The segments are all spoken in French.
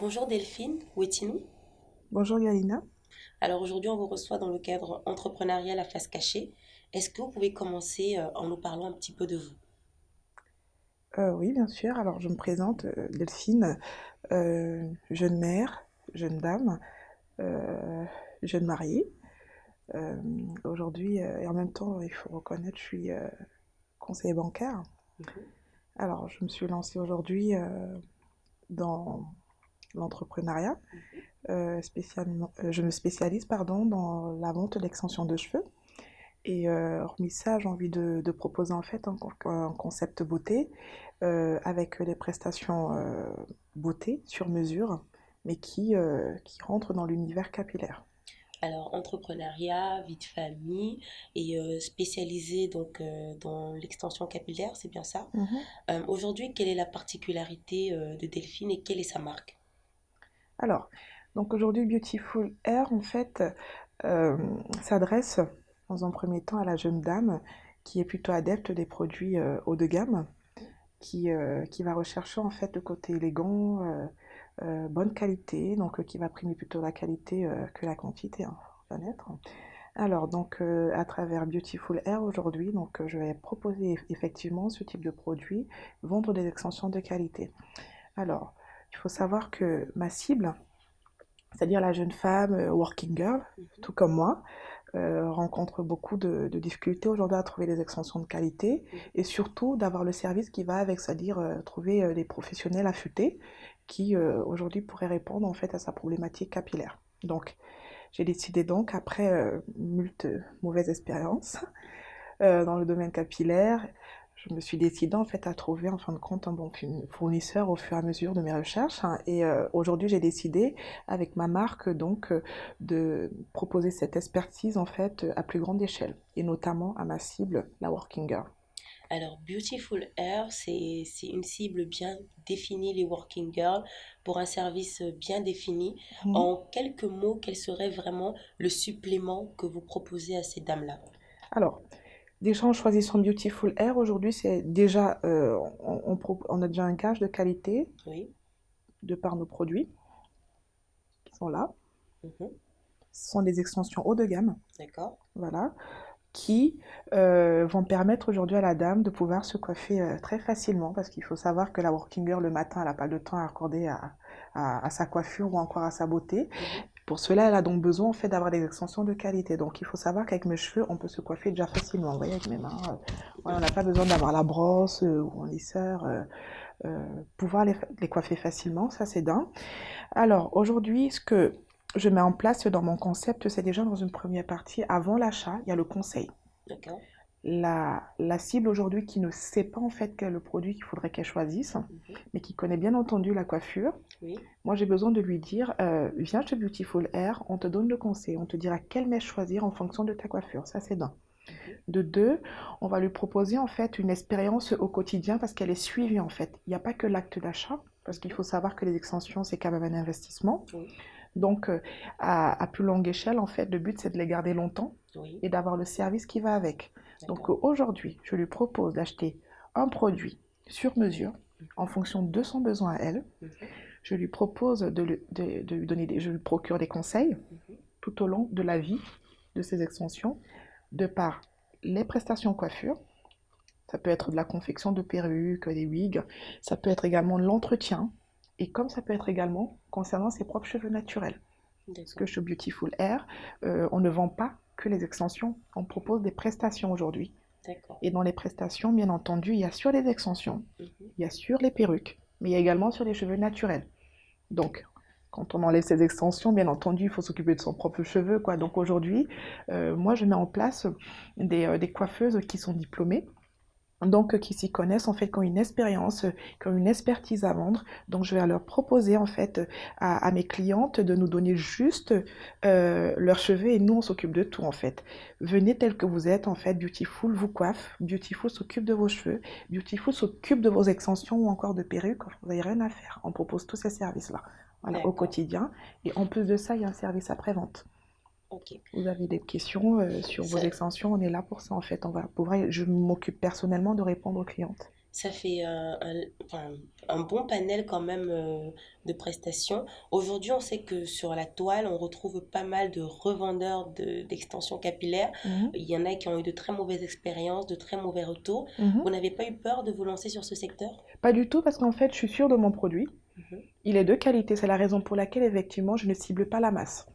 Bonjour Delphine, où est-il? Bonjour Galina. Alors aujourd'hui, on vous reçoit dans le cadre entrepreneurial à face cachée. Est-ce que vous pouvez commencer en nous parlant un petit peu de vous? Oui, bien sûr. Alors, je me présente, Delphine, jeune mère, jeune dame, euh, jeune mariée. Euh, Aujourd'hui, et en même temps, il faut reconnaître, je suis conseiller bancaire. Mhm. Alors, je me suis lancée aujourd'hui dans l'entrepreneuriat. Je me spécialise, pardon, dans la vente d'extensions de cheveux. Et hormis ça, j'ai envie de proposer en fait un concept beauté avec des prestations beauté sur mesure, mais qui rentrent dans l'univers capillaire. Alors entrepreneuriat, vie de famille et spécialisé donc dans l'extension capillaire, c'est bien ça? Mhm. Aujourd'hui, quelle est la particularité de Delphine et quelle est sa marque? Alors, donc aujourd'hui, Beautiful Hair, en fait, euh, s'adresse dans un premier temps à la jeune dame qui est plutôt adepte des produits haut de gamme, qui va rechercher en fait le côté élégant, bonne qualité, donc qui va primer plutôt la qualité que la quantité, hein, faut reconnaître. Alors donc à travers Beautiful Hair aujourd'hui, donc je vais proposer effectivement ce type de produit, vendre des extensions de qualité. Alors, il faut savoir que ma cible, c'est-à-dire la jeune femme working girl, Mhm. tout comme moi, rencontre beaucoup de difficultés aujourd'hui à trouver des extensions de qualité Mhm. et surtout d'avoir le service qui va avec, c'est-à-dire trouver des professionnels affûtés qui aujourd'hui pourraient répondre en fait à sa problématique capillaire. Donc, j'ai décidé donc, après moult mauvaises expériences dans le domaine capillaire, je me suis décidée en fait à trouver en fin de compte un bon fournisseur au fur et à mesure de mes recherches, hein. Et aujourd'hui, j'ai décidé avec ma marque donc de proposer cette expertise en fait à plus grande échelle et notamment à ma cible, la working girl. Alors, Beautiful Hair, c'est une cible bien définie, les working girls, pour un service bien défini. Mhm. En quelques mots, quel serait vraiment le supplément que vous proposez à ces dames-là? Alors, déjà en choisissant Beautiful Hair, aujourd'hui, c'est déjà, on a déjà un gage de qualité Oui. de par nos produits qui sont là. Mhm. Ce sont des extensions haut de gamme, D'accord. voilà, qui vont permettre aujourd'hui à la dame de pouvoir se coiffer très facilement parce qu'il faut savoir que la working girl le matin, elle n'a pas de temps à accorder à sa coiffure ou encore à sa beauté. Mhm. Pour cela, elle a donc besoin en fait d'avoir des extensions de qualité. Donc il faut savoir qu'avec mes cheveux, on peut se coiffer déjà facilement. Vous voyez, avec mes mains, voilà, on n'a pas besoin d'avoir la brosse ou un lisseur. Pouvoir les coiffer facilement, ça c'est d'un. Alors aujourd'hui, ce que je mets en place dans mon concept, c'est déjà dans une première partie, avant l'achat, il y a le conseil. D'accord. La cible aujourd'hui qui ne sait pas en fait quel est le produit qu'il faudrait qu'elle choisisse, Mhm. mais qui connaît bien entendu la coiffure, Oui. moi j'ai besoin de lui dire, viens chez Beautiful Hair, on te donne le conseil, on te dira quelle mèche choisir en fonction de ta coiffure, ça c'est d'un. Mhm. De deux, on va lui proposer en fait une expérience au quotidien parce qu'elle est suivie en fait. Il n'y a pas que l'acte d'achat, parce qu'il Mhm. faut savoir que les extensions c'est quand même un investissement. Oui. Donc à plus longue échelle, en fait, le but c'est de les garder longtemps Oui. et d'avoir le service qui va avec. Donc D'accord. aujourd'hui, je lui propose d'acheter un produit sur mesure en Mhm. fonction de son besoin à elle. Mhm. Je lui propose de lui donner je lui procure des conseils Mhm. tout au long de la vie de ces extensions, de par les prestations coiffure. Ça peut être de la confection de perruques, des wigs. Ça peut être également de l'entretien. Et comme ça peut être également concernant ses propres cheveux naturels. Parce que D'accord. chez Beautiful Hair, on ne vend pas que les extensions. On propose des prestations aujourd'hui. D'accord. Et dans les prestations, bien entendu, il y a sur les extensions, Mhm. il y a sur les perruques, mais il y a également sur les cheveux naturels. Donc, quand on enlève ses extensions, bien entendu, il faut s'occuper de son propre cheveu, quoi. Donc aujourd'hui, moi, je mets en place des coiffeuses qui sont diplômées, donc qui s'y connaissent en fait, qui ont une expérience, qui ont une expertise à vendre. Donc je vais leur proposer en fait à mes clientes de nous donner juste leurs cheveux et nous on s'occupe de tout en fait. Venez tel que vous êtes en fait, Beautiful vous coiffe, Beautiful s'occupe de vos cheveux, Beautiful s'occupe de vos extensions ou encore de perruques, vous n'avez rien à faire. On propose tous ces services-là, voilà, au D'accord. quotidien. Et en plus de ça, il y a un service après-vente. Ok. Vous avez des questions sur vos Ça, extensions, on est là pour ça en fait. On va pouvoir, je m'occupe personnellement de répondre aux clientes. Ça fait enfin, un bon panel quand même de prestations. Aujourd'hui, on sait que sur la toile, on retrouve pas mal de revendeurs d'extensions capillaires. Mhm, Il y en a qui ont eu de très mauvaises expériences, de très mauvais retours. Vous mhm. n'avez pas eu peur de vous lancer sur ce secteur? Pas du tout parce qu'en fait, je suis sûre de mon produit. Mhm. Il est de qualité, c'est la raison pour laquelle effectivement je ne cible pas la masse.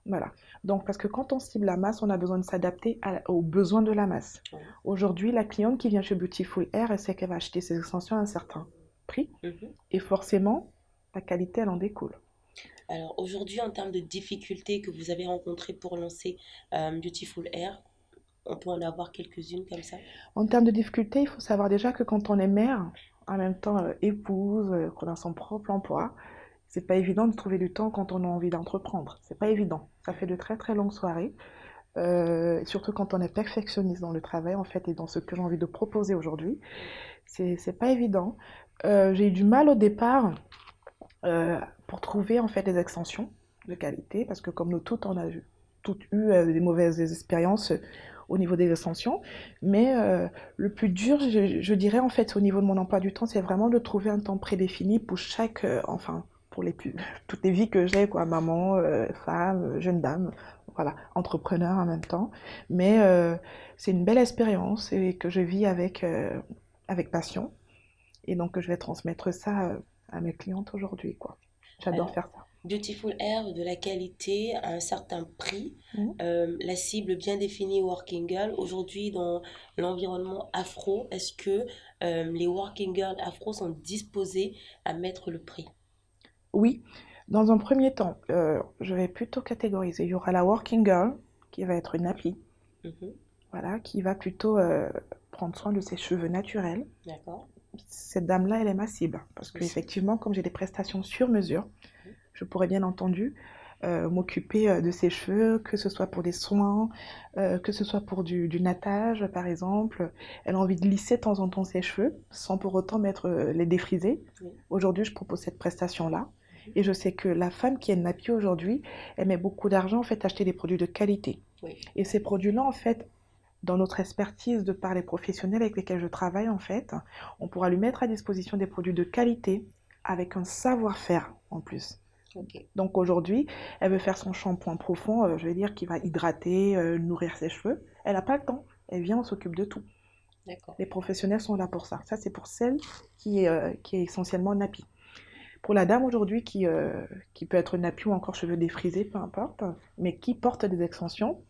Voilà. Donc parce que quand on cible la masse, on a besoin de s'adapter aux besoins de la masse. Oui. Aujourd'hui, la cliente qui vient chez Beautiful Air, elle sait qu'elle va acheter ses extensions à un certain prix Mhm. et forcément, la qualité, elle en découle. Alors aujourd'hui, en termes de difficultés que vous avez rencontrées pour lancer Beautiful Air, on peut en avoir quelques-unes comme ça. En termes de difficulté, il faut savoir déjà que quand on est mère, en même temps épouse, qu'on a son propre emploi, c'est pas évident de trouver du temps quand on a envie d'entreprendre. C'est pas évident. Ça fait de très très longues soirées. Surtout quand on est perfectionniste dans le travail en fait et dans ce que j'ai envie de proposer aujourd'hui, c'est pas évident. J'ai eu du mal au départ pour trouver en fait des extensions de qualité parce que comme nous toutes on a toutes eu des mauvaises expériences au niveau des extensions, mais le plus dur je dirais en fait au niveau de mon emploi du temps c'est vraiment de trouver un temps prédéfini pour chaque enfin pour toutes les vies que j'ai quoi, maman, femme, jeune dame, voilà, entrepreneur en même temps. Mais c'est une belle expérience et que je vis avec passion. Et donc je vais transmettre ça à mes clientes aujourd'hui, quoi. J'adore Alors, faire ça. Beautiful Air, de la qualité à un certain prix, Mhm. la cible bien définie Working Girl. Aujourd'hui, dans l'environnement afro, est-ce que les Working Girls afro sont disposées à mettre le prix? Oui, dans un premier temps, je vais plutôt catégoriser. Il y aura la working girl, qui va être une appli, Mhm. voilà, qui va plutôt prendre soin de ses cheveux naturels. D'accord. Cette dame-là, elle est ma cible, parce qu'effectivement, comme j'ai des prestations sur mesure, je pourrais bien entendu m'occuper de ses cheveux, que ce soit pour des soins, que ce soit pour du nattage, par exemple. Elle a envie de lisser de temps en temps ses cheveux, sans pour autant les défriser. Oui. Aujourd'hui, je propose cette prestation-là. Mhm. Et je sais que la femme qui est nappie aujourd'hui, elle met beaucoup d'argent en fait à acheter des produits de qualité. Oui. Et ces produits-là, en fait, dans notre expertise de par les professionnels avec lesquels je travaille, en fait, on pourra lui mettre à disposition des produits de qualité avec un savoir-faire en plus. Ok. Donc aujourd'hui, elle veut faire son shampoing profond, je vais dire, qui va hydrater, nourrir ses cheveux. Elle n'a pas le temps. Elle vient, on s'occupe de tout. D'accord. Les professionnels sont là pour ça. Ça, c'est pour celle qui est essentiellement nappie. Pour la dame aujourd'hui qui peut être nappie ou encore cheveux défrisés, peu importe, mais qui porte des extensions,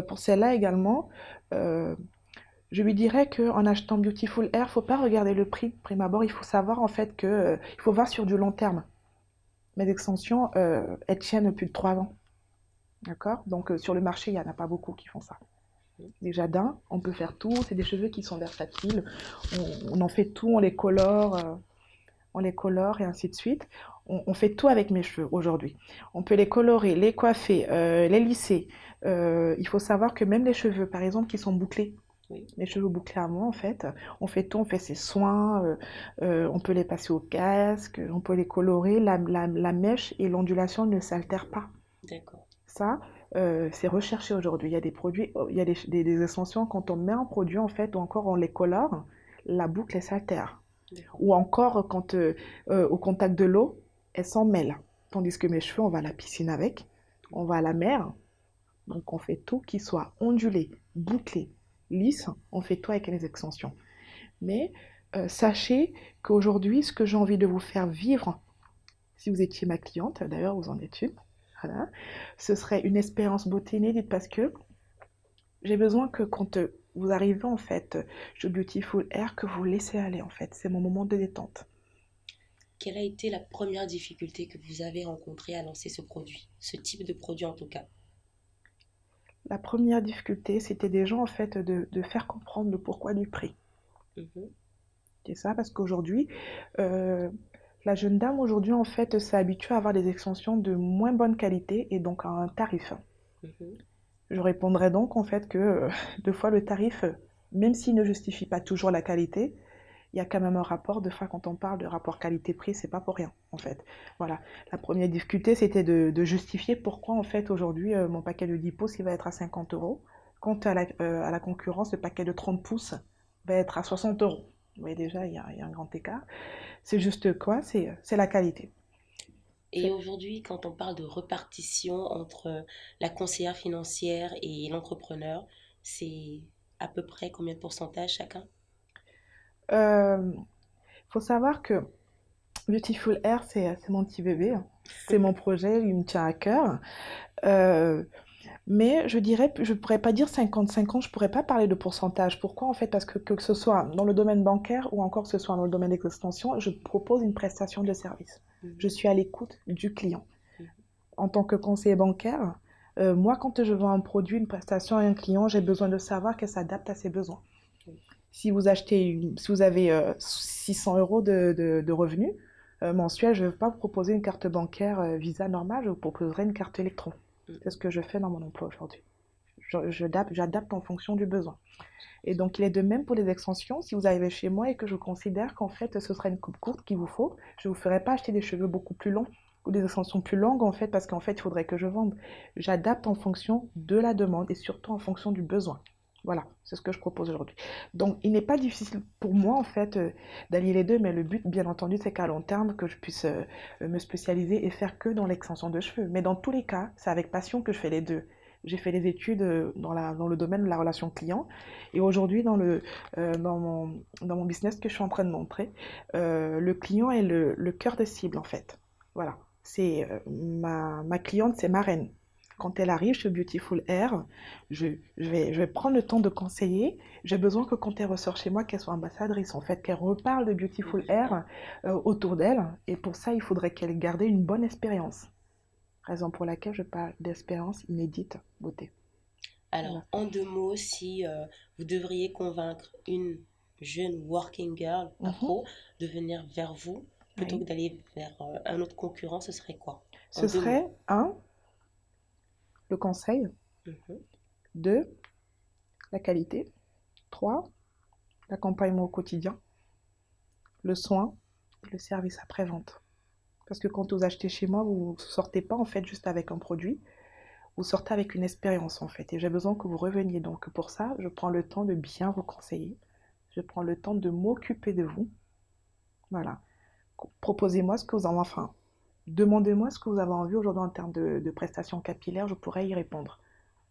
pour celle-là également, euh, je lui dirais qu'en achetant Beautiful Air, il ne faut pas regarder le prix. Prime abord, il faut savoir en fait que il faut voir sur du long terme. Mes extensions, elles tiennent plus de 3 ans. D'accord. Donc sur le marché, il n'y en a pas beaucoup qui font ça. Déjà d'un, on peut faire tout. C'est des cheveux qui sont versatiles. On en fait tout, on les colore et ainsi de suite. On fait tout avec mes cheveux aujourd'hui. On peut les colorer, les coiffer, les lisser. Il faut savoir que même les cheveux, par exemple, qui sont bouclés, Oui. les cheveux bouclés à moi, en fait, on fait tout, on fait ses soins, on peut les passer au casque, on peut les colorer, la mèche et l'ondulation ne s'altèrent pas. D'accord. Ça, c'est recherché aujourd'hui. Il y a des produits, il y a des extensions, quand on met un produit, en fait, ou encore on les colore, la boucle, elle s'altère. D'accord. Ou encore, quand au contact de l'eau, elles s'en mêlent. Tandis que mes cheveux, on va à la piscine avec, on va à la mer, donc on fait tout qui soit ondulé, bouclé, lisse, on fait tout avec les extensions. Mais sachez qu'aujourd'hui, ce que j'ai envie de vous faire vivre, si vous étiez ma cliente, d'ailleurs vous en êtes une, voilà, ce serait une expérience beauté inédite parce que j'ai besoin que quand vous arrivez en fait chez Beautiful Air, que vous vous laissez aller en fait. C'est mon moment de détente. Quelle a été la première difficulté que vous avez rencontrée à lancer ce produit, ce type de produit en tout cas? La première difficulté, c'était déjà en fait de faire comprendre le pourquoi du prix. Mhm. C'est ça, parce qu'aujourd'hui, euh, la jeune dame aujourd'hui en fait s'est habituée à avoir des extensions de moins bonne qualité et donc à un tarif. Mhm. Je répondrai donc en fait que deux fois le tarif, même s'il ne justifie pas toujours la qualité, il y a quand même un rapport. Deux fois quand on parle de rapport qualité-prix, c'est pas pour rien en fait. Voilà. La première difficulté, c'était de justifier pourquoi en fait aujourd'hui mon paquet de 10 pouces il va être à 50 euros, quand à la concurrence le paquet de 30 pouces va être à 60 euros. Vous voyez déjà, il y a un grand écart. C'est juste quoi? C'est la qualité. Et aujourd'hui, quand on parle de répartition entre la conseillère financière et l'entrepreneur, c'est à peu près combien de pourcentage chacun? Il faut savoir que Beautiful Air, c'est mon petit bébé, hein. C'est mon projet, il me tient à cœur. Euh, Mais je dirais, je pourrais pas dire 50-50, je pourrais pas parler de pourcentage. Pourquoi en fait? Parce que ce soit dans le domaine bancaire ou encore que ce soit dans le domaine des extensions, je propose une prestation de service. Je Mhm, suis à l'écoute du client. mhm, En tant que conseiller bancaire, moi quand je vends un produit, une prestation à un client, j'ai besoin de savoir qu'elle s'adapte à ses besoins. oui. Si vous avez 600 euros de revenus mensuels, je ne vais pas vous proposer une carte bancaire Visa normale, je vous proposerai une carte électron. C'est Mhm. ce que je fais dans mon emploi aujourd'hui. J'adapte en fonction du besoin. Et donc, il est de même pour les extensions. Si vous arrivez chez moi et que je considère qu'en fait, ce sera une coupe courte qu'il vous faut, je ne vous ferai pas acheter des cheveux beaucoup plus longs ou des extensions plus longues, en fait, parce qu'en fait, il faudrait que je vende. J'adapte en fonction de la demande et surtout en fonction du besoin. Voilà, c'est ce que je propose aujourd'hui. Donc, il n'est pas difficile pour moi, en fait, d'allier les deux, mais le but, bien entendu, c'est qu'à long terme, que je puisse me spécialiser et faire que dans l'extension de cheveux. Mais dans tous les cas, c'est avec passion que je fais les deux. J'ai fait des études dans le domaine de la relation client et aujourd'hui, dans mon business que je suis en train de montrer, le client est le cœur de cible en fait. Voilà, c'est ma cliente, c'est ma reine. Quand elle arrive chez Beautiful Air, je vais prendre le temps de conseiller. J'ai besoin que quand elle ressort chez moi, qu'elle soit ambassadrice, en fait, qu'elle reparle de Beautiful Air autour d'elle. Et pour ça, il faudrait qu'elle garde une bonne expérience. Raison pour laquelle je parle d'expérience inédite beauté. Alors, Voilà. en deux mots, si vous devriez convaincre une jeune working girl Mhm. afro de venir vers vous plutôt que Oui. d'aller vers un autre concurrent, ce serait quoi? En Ce deux mots. serait un, le conseil, Mhm. 2, la qualité, 3, l'accompagnement au quotidien, le soin, le service après-vente. Parce que quand vous achetez chez moi, vous ne sortez pas en fait juste avec un produit, vous sortez avec une expérience en fait. Et j'ai besoin que vous reveniez. Donc pour ça, je prends le temps de bien vous conseiller. Je prends le temps de m'occuper de vous. Voilà. Proposez-moi ce que vous en enfin, demandez-moi ce que vous avez envie aujourd'hui en termes de prestations capillaires, je pourrais y répondre,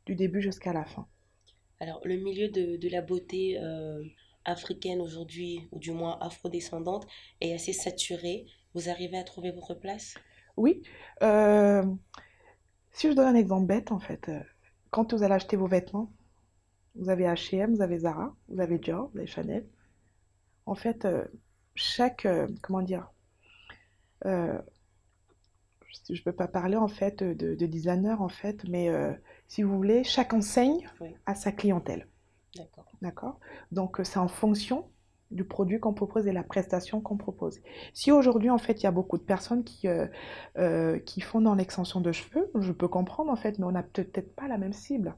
du début jusqu'à la fin. Alors, le milieu de la beauté africaine aujourd'hui, ou du moins afrodescendante, est assez saturé. Vous arrivez à trouver votre place? Oui, euh, si je donne un exemple bête, en fait, quand vous allez acheter vos vêtements, vous avez H&M, vous avez Zara, vous avez Mhm. Dior, vous avez Chanel. En fait, comment dire, euh, je ne peux pas parler en fait de designer en fait, mais si vous voulez, chaque enseigne Oui, a sa clientèle. d'accord. D'accord? Donc, c'est en fonction du produit qu'on propose et la prestation qu'on propose. Si aujourd'hui, en fait, il y a beaucoup de personnes qui font dans l'extension de cheveux, je peux comprendre, en fait, mais on n'a peut-être pas la même cible.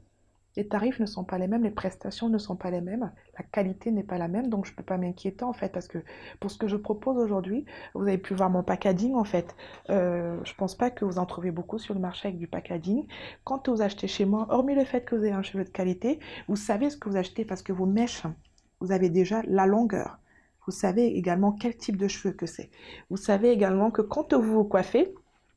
Les tarifs ne sont pas les mêmes, les prestations ne sont pas les mêmes, la qualité n'est pas la même, donc je ne peux pas m'inquiéter en fait, parce que pour ce que je propose aujourd'hui, vous avez pu voir mon packaging en fait. Je ne pense pas que vous en trouvez beaucoup sur le marché avec du packaging. Quand vous achetez chez moi, hormis le fait que vous avez un cheveu de qualité, vous savez ce que vous achetez parce que vos mèches, vous avez déjà la longueur. Vous savez également quel type de cheveux que c'est. Vous savez également que quand vous vous coiffez,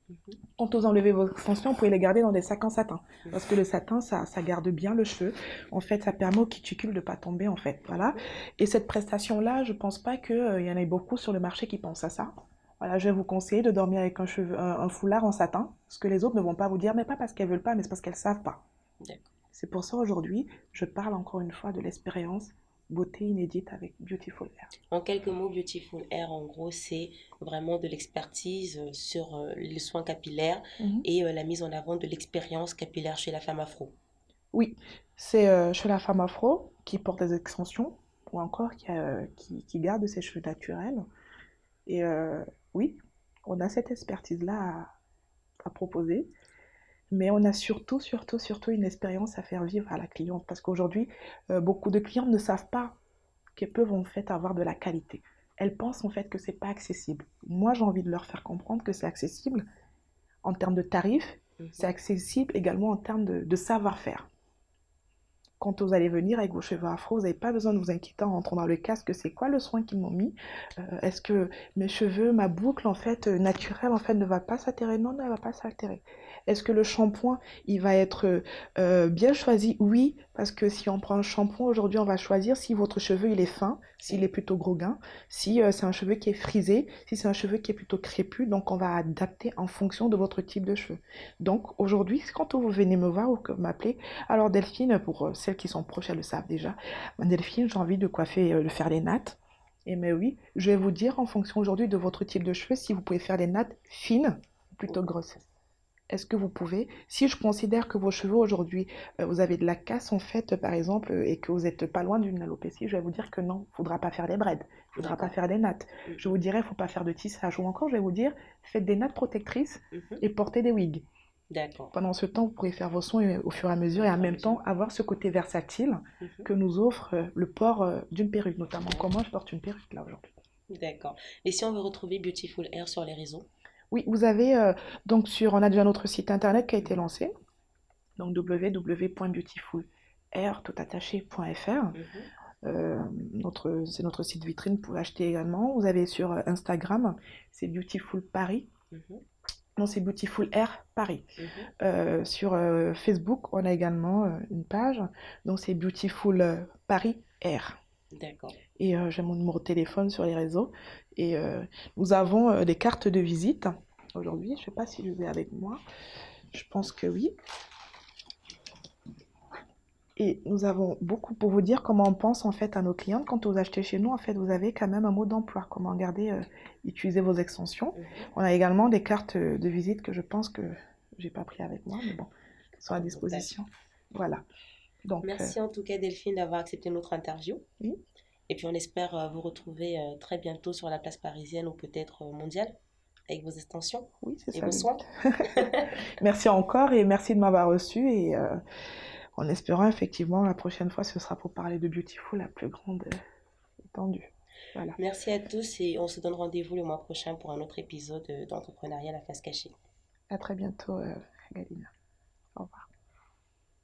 Mhm, quand vous enlevez vos extensions, vous pouvez les garder dans des sacs en satin. Parce que mhm, le satin, ça garde bien le cheveu. En fait, ça permet au cuticule de ne pas tomber, en fait. Voilà. mhm. Et cette prestation-là, je ne pense pas qu'il y en ait beaucoup sur le marché qui pensent à ça. Voilà, je vais vous conseiller de dormir avec un foulard en satin. Ce que les autres ne vont pas vous dire, mais pas parce qu'elles veulent pas, mais c'est parce qu'elles ne savent pas. D'accord. C'est pour ça aujourd'hui, je parle encore une fois de l'expérience beauté inédite avec Beautiful Hair. En quelques mots, Beautiful Hair, en gros, c'est vraiment de l'expertise sur les soins capillaires Mhm. et la mise en avant de l'expérience capillaire chez la femme afro. Oui, c'est chez la femme afro qui porte des extensions ou encore qui garde ses cheveux naturels. Et oui, on a cette expertise-là à proposer, mais on a surtout une expérience à faire vivre à la cliente parce qu'aujourd'hui, beaucoup de clientes ne savent pas qu'elles peuvent en fait avoir de la qualité. Elles pensent en fait que c'est pas accessible. Moi, j'ai envie de leur faire comprendre que c'est accessible en termes de tarifs, c'est Mhm. accessible également en termes de savoir-faire. quand vous allez venir avec vos cheveux afro, vous n'avez pas besoin de vous inquiéter en rentrant dans le casque, c'est quoi le soin qu'ils m'ont mis? Est-ce que mes cheveux, ma boucle, en fait, naturelle, en fait, ne va pas s'altérer? Non, non, elle va pas s'altérer. Est-ce que le shampoing, il va être bien choisi? Oui, parce que si on prend un shampoing, aujourd'hui, on va choisir si votre cheveu, il est fin, s'il est plutôt gros-gain, si c'est un cheveu qui est frisé, si c'est un cheveu qui est plutôt crépus, donc on va adapter en fonction de votre type de cheveux. Donc aujourd'hui, quand vous venez me voir ou que vous m'appelez, alors Delphine, pour celles qui sont proches, elles le savent déjà, Delphine, j'ai envie de coiffer, de faire les nattes. Et mais oui, je vais vous dire en fonction aujourd'hui de votre type de cheveux si vous pouvez faire des nattes fines ou plutôt grosses. Est-ce que vous pouvez, si je considère que vos cheveux aujourd'hui, vous avez de la casse en fait, par exemple, et que vous n'êtes pas loin d'une alopécie, je vais vous dire que non, il ne faudra pas faire des braids, il ne faudra pas faire des nattes. Je vous dirais, il ne faut pas faire de tissage. Ou encore, je vais vous dire, faites des nattes protectrices et portez des wigs. D'accord. Pendant ce temps, vous pourrez faire vos soins au fur et à mesure et en même temps avoir ce côté versatile que nous offre le port d'une perruque, notamment comme moi je porte une perruque là aujourd'hui. D'accord. Et si on veut retrouver Beautiful Hair sur les réseaux? Oui, vous avez donc on a déjà notre site internet qui a été lancé, donc www.beautifulair.fr. C'est notre site vitrine, vous pouvez acheter également. Vous avez sur Instagram, c'est Beautiful Paris. Non, c'est Beautiful Air Paris. Sur Facebook, on a également une page, donc c'est Beautiful Paris Air. D'accord. Et j'ai mon numéro de téléphone sur les réseaux. Et nous avons des cartes de visite aujourd'hui. Je ne sais pas si je vais avec moi. Je pense que oui. Et nous avons beaucoup pour vous dire comment on pense en fait à nos clientes. Quand vous achetez chez nous, en fait, vous avez quand même un mot d'emploi. Comment garder, utiliser vos extensions. On a également des cartes de visite que je pense que j'ai pas pris avec moi, mais bon, qui sont à disposition. Voilà. Donc, merci en tout cas Delphine d'avoir accepté notre interview. Oui. Et puis on espère vous retrouver très bientôt sur la place parisienne ou peut-être mondiale avec vos extensions Oui, c'est et ça vos soins. Merci encore et merci de m'avoir reçu et en espérant effectivement la prochaine fois ce sera pour parler de Beautiful la plus grande étendue. Voilà. Merci à tous et on se donne rendez-vous le mois prochain pour un autre épisode d'entrepreneuriat à la face cachée. À très bientôt, Galina. Au revoir.